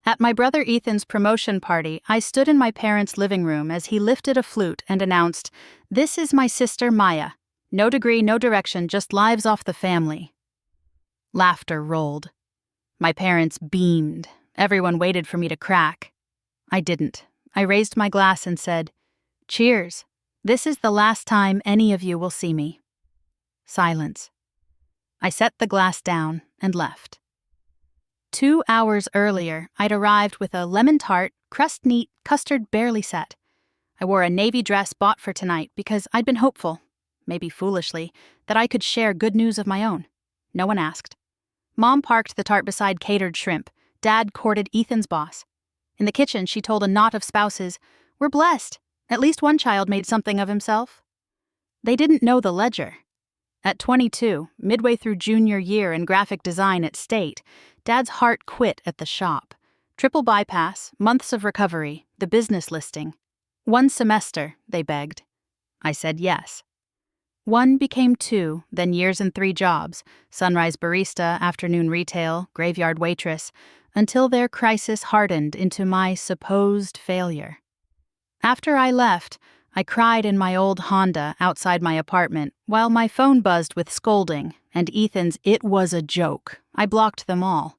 At my brother Ethan's promotion party, I stood in my parents' living room as he lifted a flute and announced, "This is my sister Maya. No degree, no direction, just lives off the family." Laughter rolled. My parents beamed. Everyone waited for me to crack. I didn't. I raised my glass and said, "Cheers. This is the last time any of you will see me." Silence. I set the glass down and left. 2 hours earlier, I'd arrived with a lemon tart, crust neat, custard barely set. I wore a navy dress bought for tonight because I'd been hopeful, maybe foolishly, that I could share good news of my own. No one asked. Mom parked the tart beside catered shrimp. Dad courted Ethan's boss. In the kitchen, she told a knot of spouses, "We're blessed. At least one child made something of himself." They didn't know the ledger. At 22, midway through junior year in graphic design at State, Dad's heart quit at the shop. Triple bypass, months of recovery, the business listing. 1 semester, they begged. I said yes. 1 became 2, then years and 3 jobs, sunrise barista, afternoon retail, graveyard waitress, until their crisis hardened into my supposed failure. After I left, I cried in my old Honda outside my apartment while my phone buzzed with scolding and Ethan's "it was a joke." I blocked them all.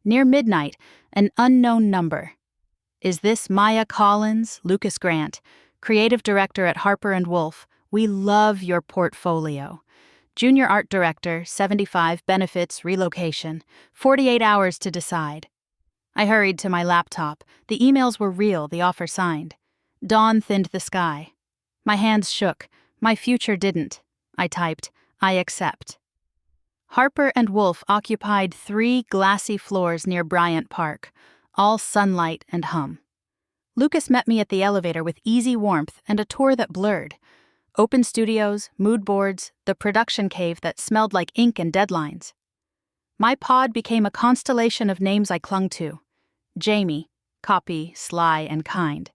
Near midnight, an unknown number. "Is this Maya Collins, Lucas Grant, creative director at Harper & Wolff? We love your portfolio. Junior art director, 75, benefits, relocation. 48 hours to decide." I hurried to my laptop. The emails were real, the offer signed. Dawn thinned the sky. My hands shook. My future didn't. I typed, "I accept." Harper & Wolff occupied 3 glassy floors near Bryant Park, all sunlight and hum. Lucas met me at the elevator with easy warmth and a tour that blurred. Open studios, mood boards, the production cave that smelled like ink and deadlines. My pod became a constellation of names I clung to. Jamie, copy, sly, and kind.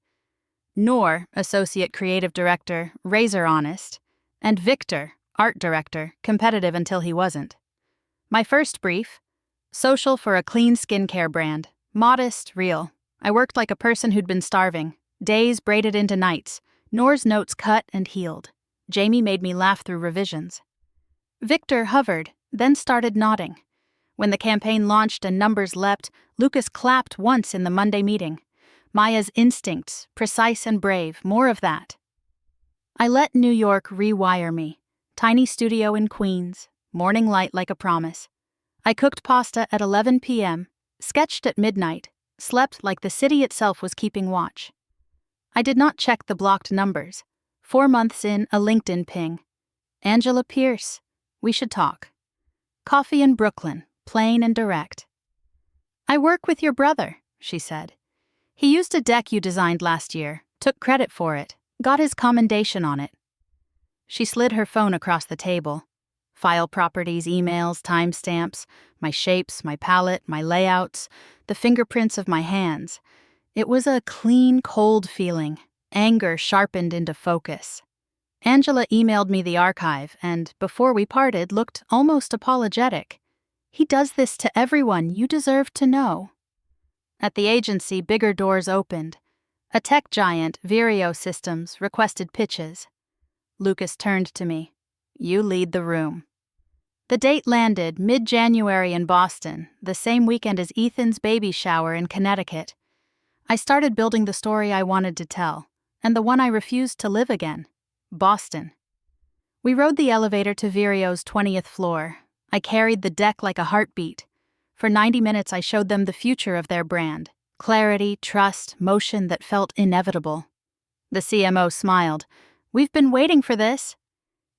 Noor, associate creative director, razor honest. And Victor, art director, competitive until he wasn't. My first brief: social for a clean skincare brand. Modest, real. I worked like a person who'd been starving. Days braided into nights. Noor's notes cut and healed. Jamie made me laugh through revisions. Victor hovered, then started nodding. When the campaign launched and numbers leapt, Lucas clapped once in the Monday meeting. Maya's instincts, precise and brave, more of that. I let New York rewire me. Tiny studio in Queens, morning light like a promise. I cooked pasta at 11 p.m., sketched at midnight, slept like the city itself was keeping watch. I did not check the blocked numbers. 4 months in, a LinkedIn ping. "Angela Pierce, we should talk." Coffee in Brooklyn, plain and direct. "I work with your brother," she said. "He used a deck you designed last year, took credit for it, got his commendation on it." She slid her phone across the table. File properties, emails, timestamps, my shapes, my palette, my layouts, the fingerprints of my hands. It was a clean, cold feeling, anger sharpened into focus. Angela emailed me the archive and, before we parted, looked almost apologetic. "He does this to everyone, you deserve to know." At the agency, bigger doors opened. A tech giant, Vireo Systems, requested pitches. Lucas turned to me. "You lead the room." The date landed mid-January in Boston, the same weekend as Ethan's baby shower in Connecticut. I started building the story I wanted to tell, and the one I refused to live again. Boston. We rode the elevator to Vireo's 20th floor. I carried the deck like a heartbeat. For 90 minutes I showed them the future of their brand. Clarity, trust, motion that felt inevitable. The CMO smiled. "We've been waiting for this."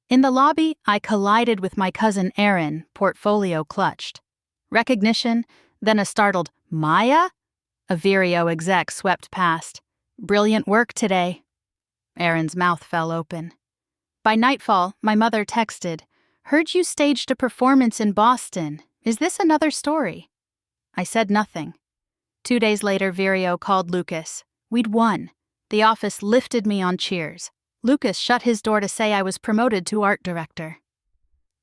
In the lobby, I collided with my cousin Erin, portfolio clutched. Recognition, then a startled, "Maya?" A Vireo exec swept past. "Brilliant work today." Erin's mouth fell open. By nightfall, my mother texted, "Heard you staged a performance in Boston. Is this another story?" I said nothing. 2 days later, Vireo called Lucas. We'd won. The office lifted me on cheers. Lucas shut his door to say I was promoted to art director.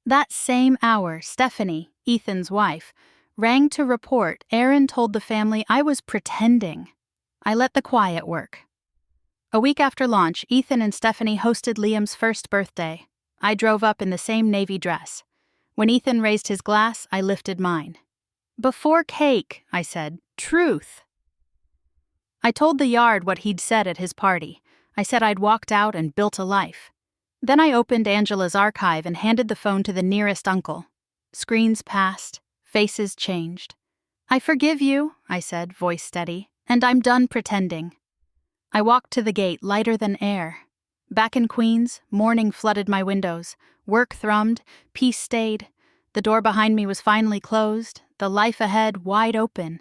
That same hour, Stephanie, Ethan's wife, Rang to report, Aaron told the family I was pretending. I let the quiet work. A week after launch, Ethan and Stephanie hosted Liam's first birthday. I drove up in the same navy dress. When Ethan raised his glass, I lifted mine. "Before cake," I said, "truth." I told the yard what he'd said at his party. I said I'd walked out and built a life. Then I opened Angela's archive and handed the phone to the nearest uncle. Screens passed, faces changed. "I forgive you," I said, voice steady, "and I'm done pretending." I walked to the gate, lighter than air. Back in Queens, morning flooded my windows. Work thrummed, peace stayed. The door behind me was finally closed, the life ahead wide open.